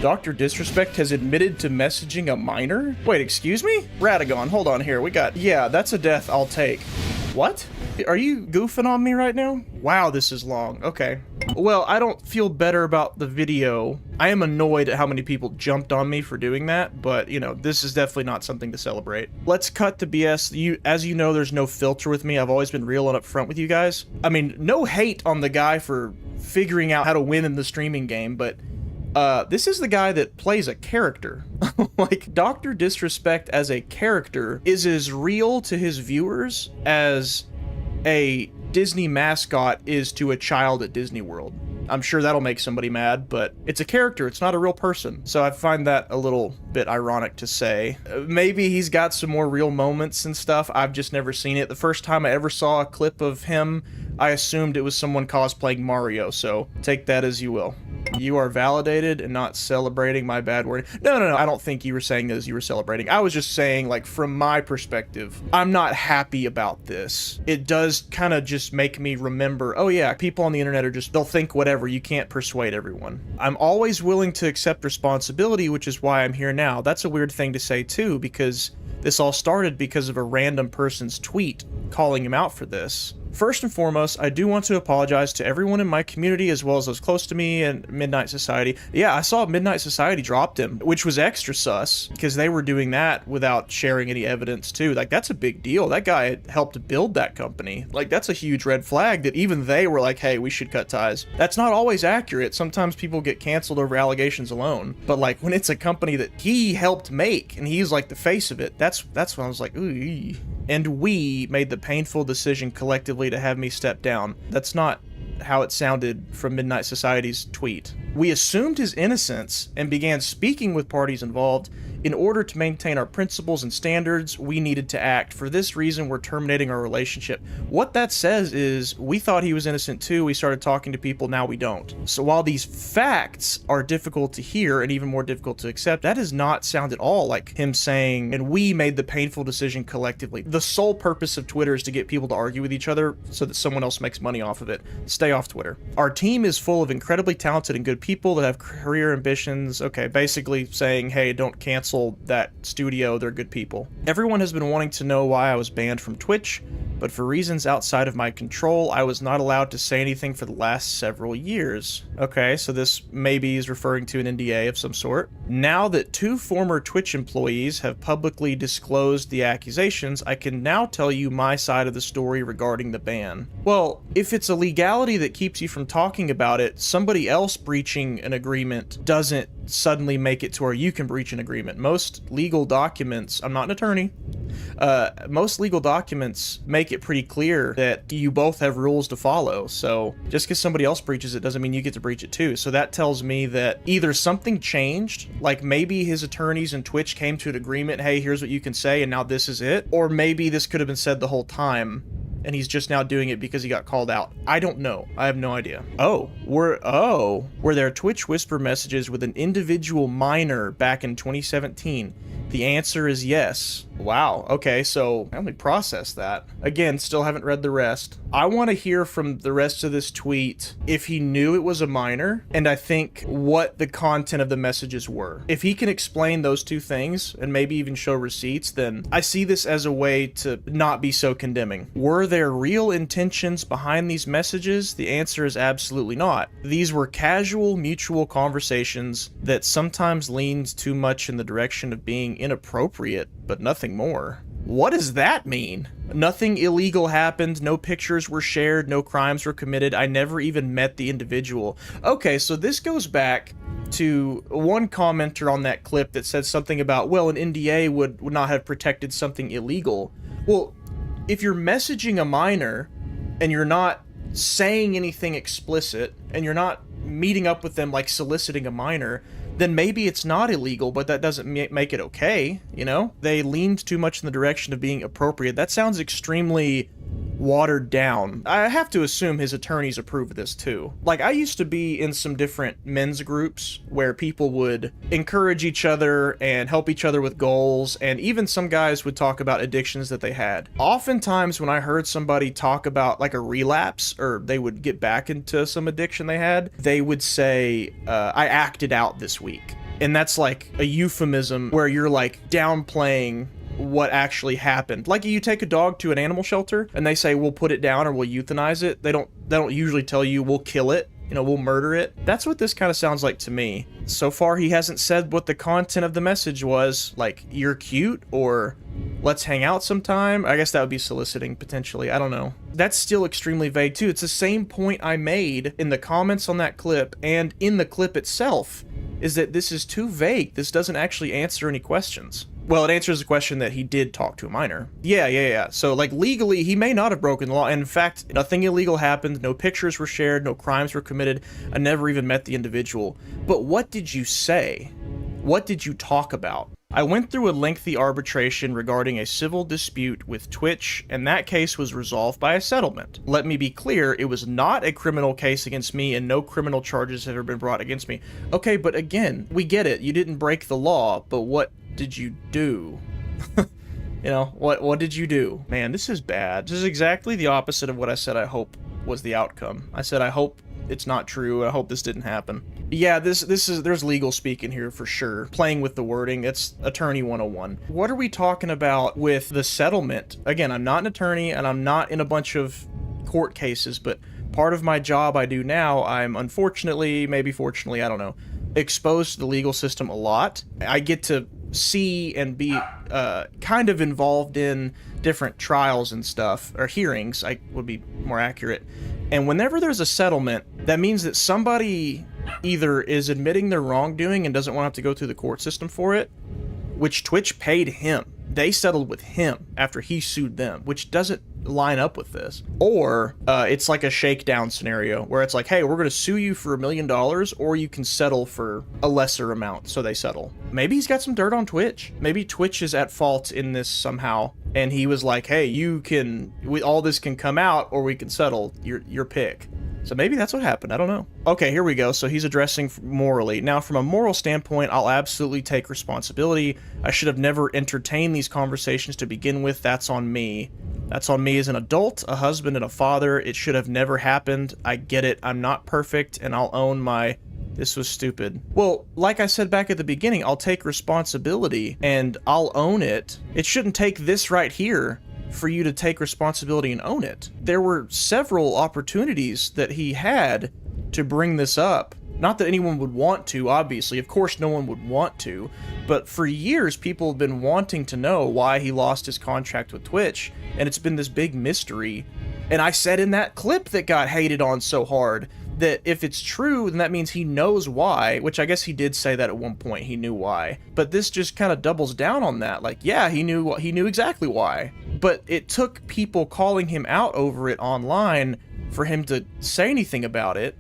DrDisrespect has admitted to messaging a minor? Wait, excuse me? Radagon, hold on here. Yeah, that's a death I'll take. What? Are you goofing on me right now? Wow, this is long. Okay. Well, I don't feel better about the video. I am annoyed at how many people jumped on me for doing that, but, you know, this is definitely not something to celebrate. Let's cut to BS. As you know, there's no filter with me. I've always been real and upfront with you guys. I mean, no hate on the guy for figuring out how to win in the streaming game, but this is the guy that plays a character. Like, DrDisrespect as a character is as real to his viewers as a Disney mascot is to a child at Disney World. I'm sure that'll make somebody mad, but it's a character, it's not a real person. So I find that a little bit ironic to say. Maybe he's got some more real moments and stuff, I've just never seen it. The first time I ever saw a clip of him, I assumed it was someone cosplaying Mario, so take that as you will. You are validated and not celebrating my bad word. No, I don't think you were saying that as you were celebrating. I was just saying, like, from my perspective, I'm not happy about this. It does kind of just make me remember, oh yeah, people on the internet are just, they'll think whatever, you can't persuade everyone. I'm always willing to accept responsibility, which is why I'm here now. That's a weird thing to say too, because this all started because of a random person's tweet calling him out for this. First and foremost, I do want to apologize to everyone in my community as well as those close to me and Midnight Society. Yeah, I saw Midnight Society dropped him, which was extra sus because they were doing that without sharing any evidence too. Like, that's a big deal. That guy helped build that company. Like, that's a huge red flag that even they were like, hey, we should cut ties. That's not always accurate. Sometimes people get canceled over allegations alone. But like, when it's a company that he helped make and he's like the face of it, that's when I was like, ooh. And we made the painful decision collectively to have me step down. That's not how it sounded from Midnight Society's tweet. We assumed his innocence and began speaking with parties involved. In order to maintain our principles and standards, we needed to act. For this reason, we're terminating our relationship. What that says is, we thought he was innocent too, we started talking to people, now we don't. So while these facts are difficult to hear and even more difficult to accept, that does not sound at all like him saying, and we made the painful decision collectively. The sole purpose of Twitter is to get people to argue with each other so that someone else makes money off of it. Stay off Twitter. Our team is full of incredibly talented and good people that have career ambitions. Okay, basically saying, hey, don't cancel that studio, they're good people. Everyone has been wanting to know why I was banned from Twitch, but for reasons outside of my control, I was not allowed to say anything for the last several years. Okay, so this maybe is referring to an NDA of some sort. Now that 2 former Twitch employees have publicly disclosed the accusations, I can now tell you my side of the story regarding the ban. Well, if it's a legality that keeps you from talking about it, somebody else breaching an agreement doesn't suddenly make it to where you can breach an agreement. Most legal documents, I'm not an attorney, most legal documents make it pretty clear that you both have rules to follow. So just because somebody else breaches it doesn't mean you get to breach it too. So that tells me that either something changed, like maybe his attorneys and Twitch came to an agreement, hey, here's what you can say and now this is it, or maybe this could have been said the whole time and he's just now doing it because he got called out. I don't know. I have no idea. Were there Twitch whisper messages with an individual minor back in 2017? The answer is yes. Wow, okay, so let me process that. Again, still haven't read the rest. I want to hear from the rest of this tweet if he knew it was a minor, and I think what the content of the messages were. If he can explain those two things, and maybe even show receipts, then I see this as a way to not be so condemning. Were there real intentions behind these messages? The answer is absolutely not. These were casual, mutual conversations that sometimes leaned too much in the direction of being inappropriate, but nothing more. What does that mean? Nothing illegal happened, no pictures were shared, no crimes were committed, I never even met the individual. Okay, so this goes back to one commenter on that clip that said something about, well, an NDA would not have protected something illegal. Well, if you're messaging a minor and you're not saying anything explicit and you're not meeting up with them like soliciting a minor, then maybe it's not illegal, but that doesn't make it okay, you know? They leaned too much in the direction of being appropriate. That sounds extremely watered down. I have to assume his attorneys approve of this too. Like, I used to be in some different men's groups where people would encourage each other and help each other with goals, and even some guys would talk about addictions that they had. Oftentimes when I heard somebody talk about like a relapse, or they would get back into some addiction they had, they would say, I acted out this week. And that's like a euphemism where you're like downplaying what actually happened. Like you take a dog to an animal shelter and they say we'll put it down or we'll euthanize it. They don't usually tell you we'll kill it, you know, we'll murder it. That's what this kind of sounds like to me. So far he hasn't said what the content of the message was, like you're cute or let's hang out sometime. I guess that would be soliciting potentially. I don't know. That's still extremely vague too. It's the same point I made in the comments on that clip and in the clip itself, is that this is too vague. This doesn't actually answer any questions. Well, it answers the question that he did talk to a minor. Yeah. So, like, legally, he may not have broken the law. And in fact, nothing illegal happened. No pictures were shared. No crimes were committed. I never even met the individual. But what did you say? What did you talk about? I went through a lengthy arbitration regarding a civil dispute with Twitch, and that case was resolved by a settlement. Let me be clear, it was not a criminal case against me, and no criminal charges have ever been brought against me. Okay, but again, we get it. You didn't break the law, but what did you do? You know, what did you do? Man, this is bad. This is exactly the opposite of what I said I hope was the outcome. I said I hope it's not true. I hope this didn't happen. Yeah, there's legal speak in here for sure. Playing with the wording, it's attorney 101. What are we talking about with the settlement? Again, I'm not an attorney and I'm not in a bunch of court cases, but part of my job I do now, I'm unfortunately, maybe fortunately, I don't know, exposed to the legal system a lot. I get to see and be kind of involved in different trials and stuff, or hearings, I would be more accurate. And whenever there's a settlement, that means that somebody either is admitting their wrongdoing and doesn't want to have to go through the court system for it, which Twitch paid him. They settled with him after he sued them, which doesn't line up with this. Or it's like a shakedown scenario where it's like, hey, we're going to sue you for $1 million, or you can settle for a lesser amount. So they settle. Maybe he's got some dirt on Twitch. Maybe Twitch is at fault in this somehow. And he was like, hey, all this can come out, or we can settle your pick. So maybe that's what happened. I don't know. Okay, here we go. So he's addressing morally. Now, from a moral standpoint, I'll absolutely take responsibility. I should have never entertained these conversations to begin with. That's on me. That's on me as an adult, a husband, and a father. It should have never happened. I get it. I'm not perfect, and I'll own this was stupid. Well, like I said back at the beginning, I'll take responsibility, and I'll own it. It shouldn't take this right here for you to take responsibility and own it. There were several opportunities that he had to bring this up. Not that anyone would want to, obviously. Of course no one would want to. But for years, people have been wanting to know why he lost his contract with Twitch. And it's been this big mystery. And I said in that clip that got hated on so hard that if it's true, then that means he knows why, which I guess he did say that at one point, he knew why. But this just kind of doubles down on that. Like, yeah, he knew exactly why. But it took people calling him out over it online for him to say anything about it.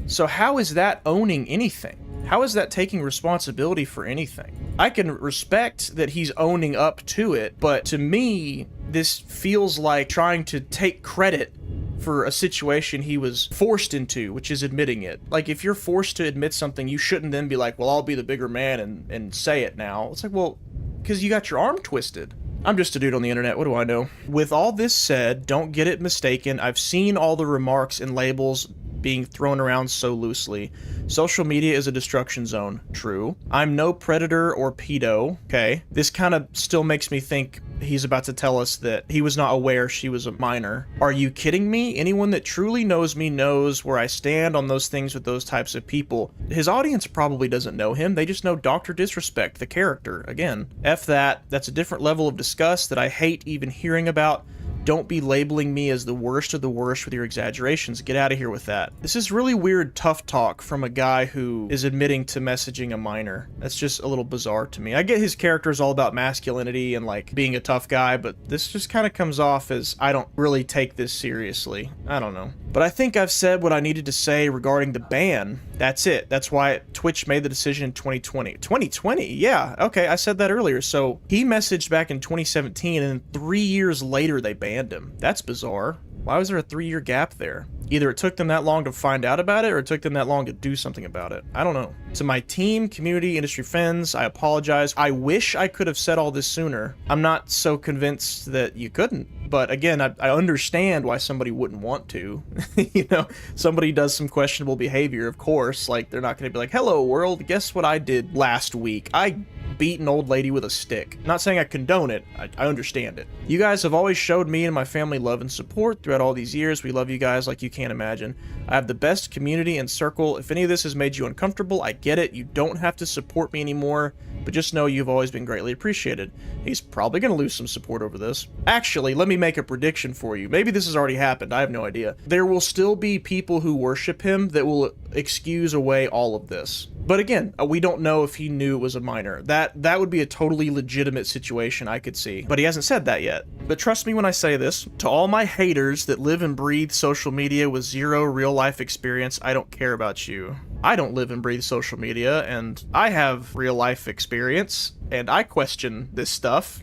So how is that owning anything? How is that taking responsibility for anything? I can respect that he's owning up to it, but to me, this feels like trying to take credit for a situation he was forced into, which is admitting it. Like, if you're forced to admit something, you shouldn't then be like, well, I'll be the bigger man and say it now. It's like, well, because you got your arm twisted. I'm just a dude on the internet, what do I know? With all this said, don't get it mistaken, I've seen all the remarks and labels being thrown around so loosely. Social media is a destruction zone. True. I'm no predator or pedo. Okay. This kind of still makes me think he's about to tell us that he was not aware she was a minor. Are you kidding me? Anyone that truly knows me knows where I stand on those things with those types of people. His audience probably doesn't know him. They just know Dr. Disrespect, the character. Again, F that. That's a different level of disgust that I hate even hearing about. Don't be labeling me as the worst of the worst with your exaggerations. Get out of here with that. This is really weird tough talk from a guy who is admitting to messaging a minor. That's just a little bizarre to me. I get his character is all about masculinity and like being a tough guy, but this just kind of comes off as I don't really take this seriously. I don't know. But I think I've said what I needed to say regarding the ban. That's it. That's why Twitch made the decision in 2020. 2020? Yeah. Okay, I said that earlier. So he messaged back in 2017 and then 3 years later they banned him. That's bizarre. Why was there a 3-year gap there? Either it took them that long to find out about it, or it took them that long to do something about it. I don't know. To my team, community, industry friends, I apologize. I wish I could have said all this sooner. I'm not so convinced that you couldn't. But again, I understand why somebody wouldn't want to. You know, somebody does some questionable behavior, of course. Like, they're not going to be like, hello, world, guess what I did last week? I beat an old lady with a stick. Not saying I condone it, I understand it. You guys have always showed me and my family love and support throughout all these years. We love you guys like you can't imagine. I have the best community and circle. If any of this has made you uncomfortable, I get it. You don't have to support me anymore, but just know you've always been greatly appreciated. He's probably going to lose some support over this. Actually, let me make a prediction for you. Maybe this has already happened. I have no idea. There will still be people who worship him that will excuse away all of this. But again, we don't know if he knew it was a minor. That would be a totally legitimate situation I could see. But he hasn't said that yet. But trust me when I say this, to all my haters that live and breathe social media with zero real-life experience, I don't care about you. I don't live and breathe social media, and I have real-life experience, and I question this stuff.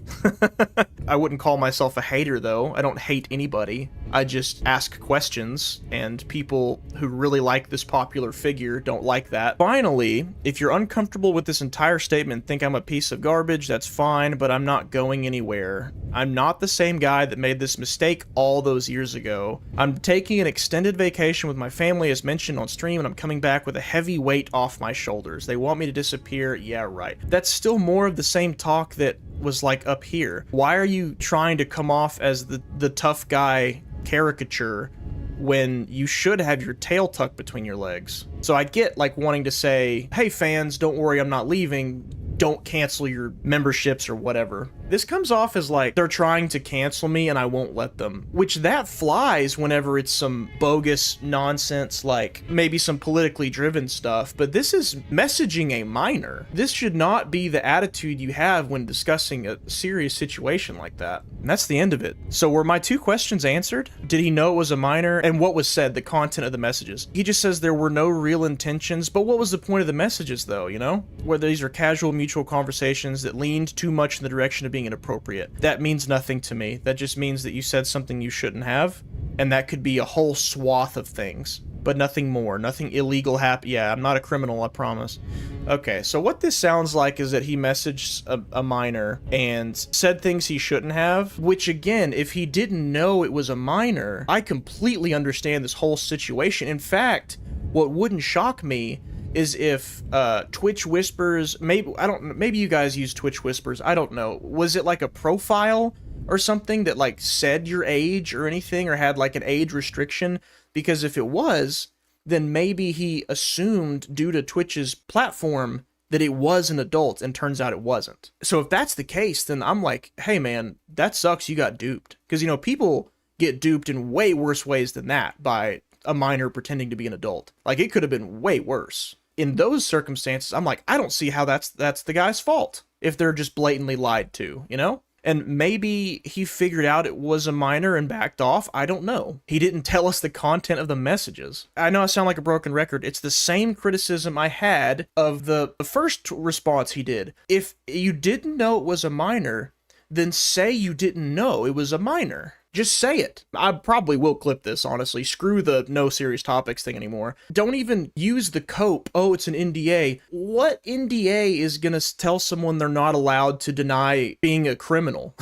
I wouldn't call myself a hater, though. I don't hate anybody. I just ask questions, and people who really like this popular figure don't like that. Finally, if you're uncomfortable with this entire statement and think I'm a piece of garbage, that's fine, but I'm not going anywhere. I'm not the same guy that made this mistake all those years ago. I'm taking an extended vacation with my family, as mentioned on stream, and I'm coming back with a heavy weight off my shoulders. They want me to disappear? Yeah, right. That's still more of the same talk that was like up here. Why are you trying to come off as the tough guy caricature when you should have your tail tucked between your legs? So I get like wanting to say, hey fans, don't worry, I'm not leaving. Don't cancel your memberships or whatever. This comes off as like they're trying to cancel me and I won't let them, which that flies whenever it's some bogus nonsense, like maybe some politically driven stuff, but this is messaging a minor. This should not be the attitude you have when discussing a serious situation like that. And that's the end of it. So were my 2 questions answered? Did he know it was a minor? And what was said, the content of the messages? He just says there were no real intentions, but what was the point of the messages though, you know? Whether these are casual mutual conversations that leaned too much in the direction of being inappropriate. That means nothing to me. That just means that you said something you shouldn't have, and that could be a whole swath of things, but nothing more. Nothing illegal happened. Yeah, I'm not a criminal, I promise. Okay, so what this sounds like is that he messaged a minor and said things he shouldn't have, which again, if he didn't know it was a minor, I completely understand this whole situation. In fact, what wouldn't shock me is if Twitch Whispers, maybe you guys use Twitch Whispers, I don't know. Was it like a profile or something that like said your age or anything, or had like an age restriction? Because if it was, then maybe he assumed due to Twitch's platform that it was an adult, and turns out it wasn't. So if that's the case, then I'm like, hey man, that sucks, you got duped. Because, you know, people get duped in way worse ways than that by a minor pretending to be an adult. Like, it could have been way worse. In those circumstances, I'm like, I don't see how that's the guy's fault if they're just blatantly lied to, you know? And maybe he figured out it was a minor and backed off. I don't know. He didn't tell us the content of the messages. I know I sound like a broken record. It's the same criticism I had of the first response he did. If you didn't know it was a minor, then say you didn't know it was a minor. Just say it. I probably will clip this, honestly. Screw the no serious topics thing anymore. Don't even use the cope, oh, it's an NDA. What NDA is gonna tell someone they're not allowed to deny being a criminal?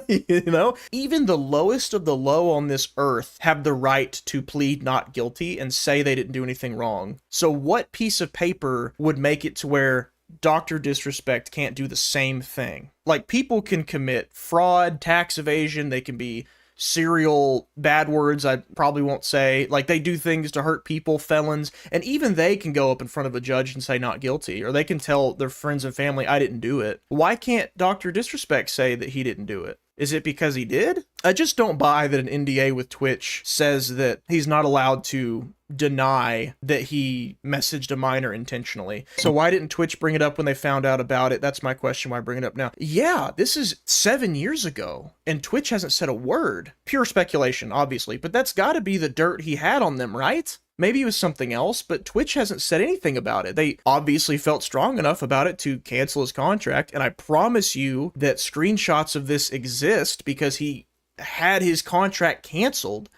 You know? Even the lowest of the low on this earth have the right to plead not guilty and say they didn't do anything wrong. So what piece of paper would make it to where Dr. Disrespect can't do the same thing? Like, people can commit fraud, tax evasion, they can be serial bad words I probably won't say, like they do things to hurt people, felons, and even they can go up in front of a judge and say not guilty, or they can tell their friends and family, I didn't do it. Why can't Dr. Disrespect say that he didn't do it? Is it because he did? I just don't buy that an NDA with Twitch says that he's not allowed to deny that he messaged a minor intentionally. So why didn't Twitch bring it up when they found out about it? That's my question, why bring it up now? Yeah, this is 7 years ago, and Twitch hasn't said a word. Pure speculation, obviously, but that's gotta be the dirt he had on them, right? Maybe it was something else, but Twitch hasn't said anything about it. They obviously felt strong enough about it to cancel his contract, and I promise you that screenshots of this exist because he had his contract canceled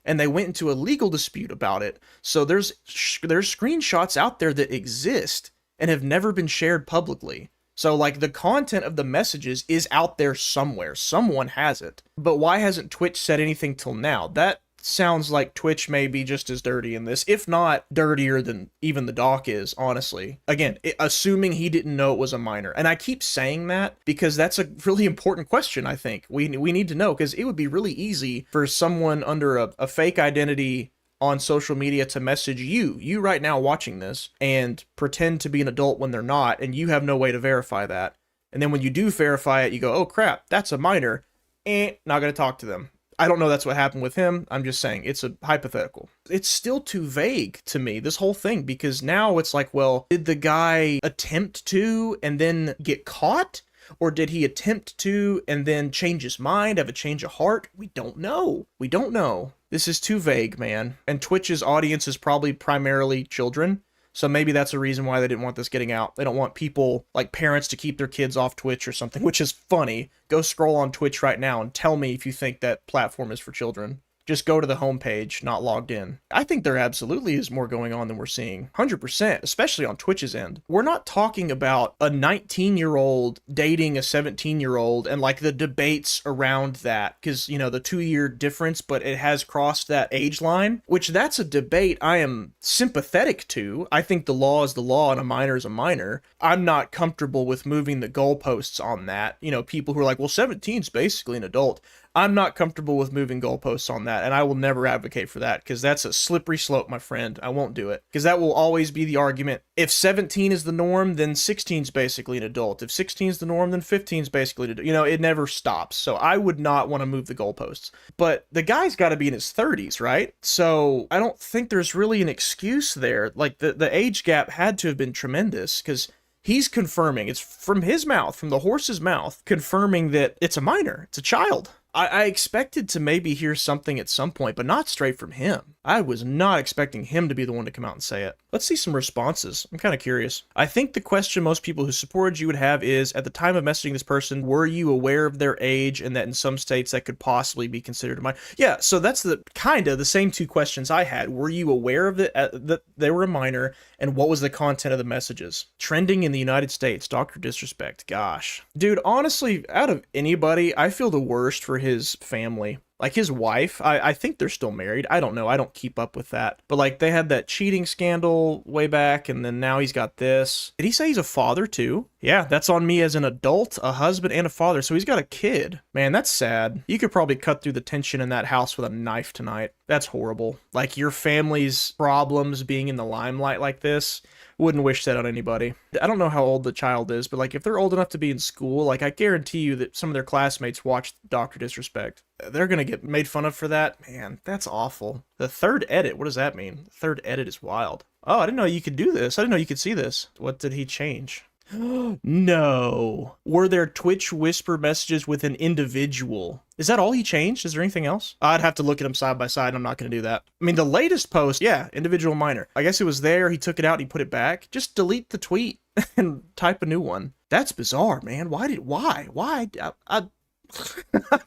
and they went into a legal dispute about it. So there's screenshots out there that exist and have never been shared publicly. So, like, the content of the messages is out there somewhere. Someone has it. But why hasn't Twitch said anything till now? That sounds like Twitch may be just as dirty in this, if not dirtier than even the doc is, honestly. Again, assuming he didn't know it was a minor. And I keep saying that because that's a really important question, I think. We need to know, because it would be really easy for someone under a fake identity on social media to message you right now watching this, and pretend to be an adult when they're not, and you have no way to verify that. And then when you do verify it, you go, oh crap, that's a minor. Not gonna talk to them. I don't know that's what happened with him. I'm just saying, it's a hypothetical. It's still too vague to me, this whole thing, because now it's like, well, did the guy attempt to and then get caught? Or did he attempt to and then change his mind, have a change of heart? We don't know. We don't know. This is too vague, man. And Twitch's audience is probably primarily children. So maybe that's a reason why they didn't want this getting out. They don't want people, like parents, to keep their kids off Twitch or something, which is funny. Go scroll on Twitch right now and tell me if you think that platform is for children. Just go to the homepage, not logged in. I think there absolutely is more going on than we're seeing. 100%, especially on Twitch's end. We're not talking about a 19-year-old dating a 17-year-old and like the debates around that, because, you know, the 2-year difference, but it has crossed that age line, which that's a debate I am sympathetic to. I think the law is the law and a minor is a minor. I'm not comfortable with moving the goalposts on that. You know, people who are like, well, 17 is basically an adult. I'm not comfortable with moving goalposts on that, and I will never advocate for that, because that's a slippery slope, my friend. I won't do it, because that will always be the argument. If 17 is the norm, then 16 is basically an adult. If 16 is the norm, then 15 is basically an adult. You know, it never stops, so I would not want to move the goalposts. But the guy's got to be in his 30s, right? So I don't think there's really an excuse there. Like, the age gap had to have been tremendous, because he's confirming, it's from his mouth, from the horse's mouth, confirming that it's a minor, it's a child. I expected to maybe hear something at some point, but not straight from him. I was not expecting him to be the one to come out and say it. Let's see some responses. I'm kind of curious. I think the question most people who supported you would have is, at the time of messaging this person, were you aware of their age and that in some states that could possibly be considered a minor? Yeah, so that's the kind of the same two questions I had. Were you aware of it, that they were a minor, and what was the content of the messages? Trending in the United States, Dr. Disrespect. Gosh. Dude, honestly, out of anybody, I feel the worst for his family. Like his wife, I think they're still married. I don't know. I don't keep up with that. But like they had that cheating scandal way back, and then now he's got this. Did he say he's a father too? Yeah, that's on me as an adult, a husband, and a father. So he's got a kid. Man, that's sad. You could probably cut through the tension in that house with a knife tonight. That's horrible. Like your family's problems being in the limelight like this. Wouldn't wish that on anybody. I don't know how old the child is, but like if they're old enough to be in school, like I guarantee you that some of their classmates watch Dr. Disrespect. They're gonna get made fun of for that. Man, that's awful. The third edit, what does that mean? The third edit is wild. Oh, I didn't know you could do this. I didn't know you could see this. What did he change? No. Were there Twitch whisper messages with an individual? Is that all he changed? Is there anything else? I'd have to look at them side by side. I'm not going to do that. I mean, the latest post, yeah, individual minor. I guess it was there. He took it out. He put it back. Just delete the tweet and type a new one. That's bizarre, man. Why? I'm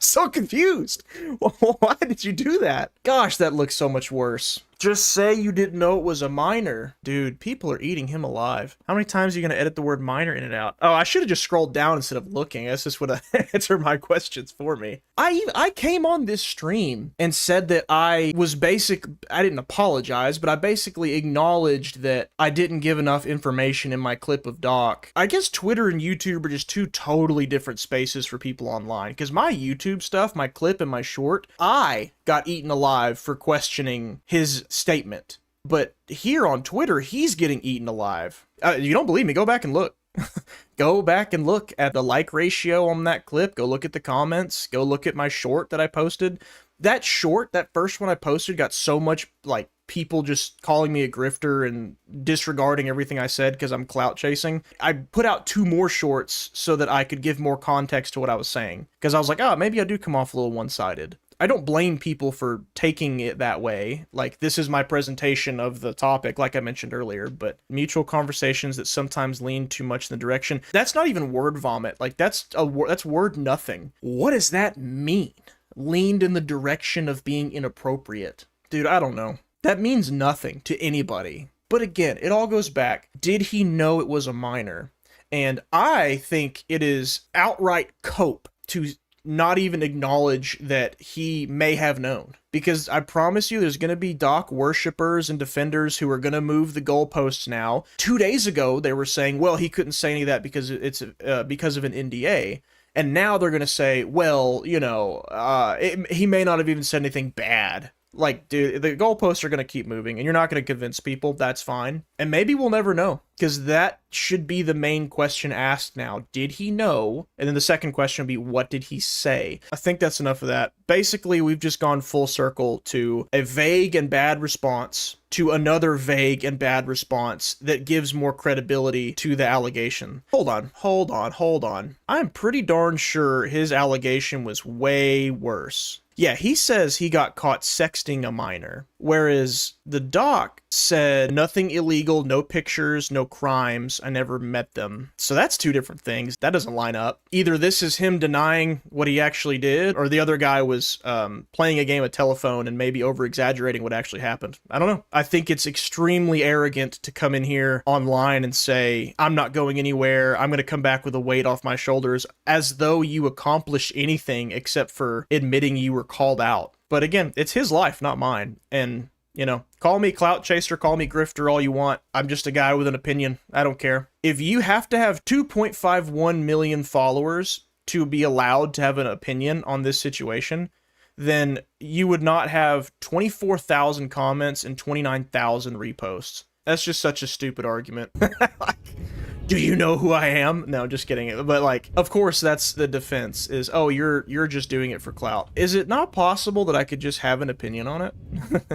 so confused. Why did you do that? Gosh, that looks so much worse. Just say you didn't know it was a minor. Dude, people are eating him alive. How many times are you going to edit the word minor in and out? Oh, I should have just scrolled down instead of looking. That's just would answer my questions for me. I came on this stream and said that I didn't apologize, but I basically acknowledged that I didn't give enough information in my clip of Doc. I guess Twitter and YouTube are just two totally different spaces for people online. Because my YouTube stuff, my clip and my short, I got eaten alive for questioning his statement. But here on Twitter, he's getting eaten alive. You don't believe me? Go back and look. Go back and look at the like ratio on that clip. Go look at the comments. Go look at my short that I posted. That short, that first one I posted, got so much like people just calling me a grifter and disregarding everything I said because I'm clout chasing. I put out 2 more shorts so that I could give more context to what I was saying. Because I was like, oh, maybe I do come off a little one-sided. I don't blame people for taking it that way. Like, this is my presentation of the topic, like I mentioned earlier, but mutual conversations that sometimes lean too much in the direction. That's not even word vomit. Like, that's word nothing. What does that mean? leaned in the direction of being inappropriate. Dude, I don't know. That means nothing to anybody. But again, it all goes back. Did he know it was a minor? And I think it is outright cope to not even acknowledge that he may have known. Because I promise you, there's going to be Doc worshippers and defenders who are going to move the goalposts now. 2 days ago, they were saying, well, he couldn't say any of that because it's because of an NDA. And now they're going to say, well, you know, he may not have even said anything bad. Like, dude, the goalposts are going to keep moving, and you're not going to convince people. That's fine. And maybe we'll never know, because that should be the main question asked now. Did he know? And then the second question would be, what did he say? I think that's enough of that. Basically, we've just gone full circle to a vague and bad response to another vague and bad response that gives more credibility to the allegation. Hold on. I'm pretty darn sure his allegation was way worse. Yeah, he says he got caught sexting a minor, whereas the doc said nothing illegal, no pictures, no crimes, I never met them. So that's two different things. That doesn't line up. Either this is him denying what he actually did, or the other guy was playing a game of telephone and maybe over-exaggerating what actually happened. I don't know. I think it's extremely arrogant to come in here online and say, I'm not going anywhere, I'm going to come back with a weight off my shoulders, as though you accomplished anything except for admitting you were called out. But again, it's his life, not mine. And, you know, call me clout chaser, call me grifter all you want. I'm just a guy with an opinion. I don't care. If you have to have 2.51 million followers to be allowed to have an opinion on this situation, then you would not have 24,000 comments and 29,000 reposts. That's just such a stupid argument. Do you know who I am? No, just kidding. But like, of course, that's the defense is, oh, you're just doing it for clout. Is it not possible that I could just have an opinion on it?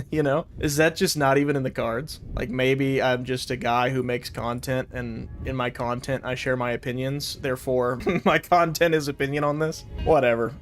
You know, is that just not even in the cards? Like, maybe I'm just a guy who makes content, and in my content, I share my opinions. Therefore, my content is opinion on this. Whatever.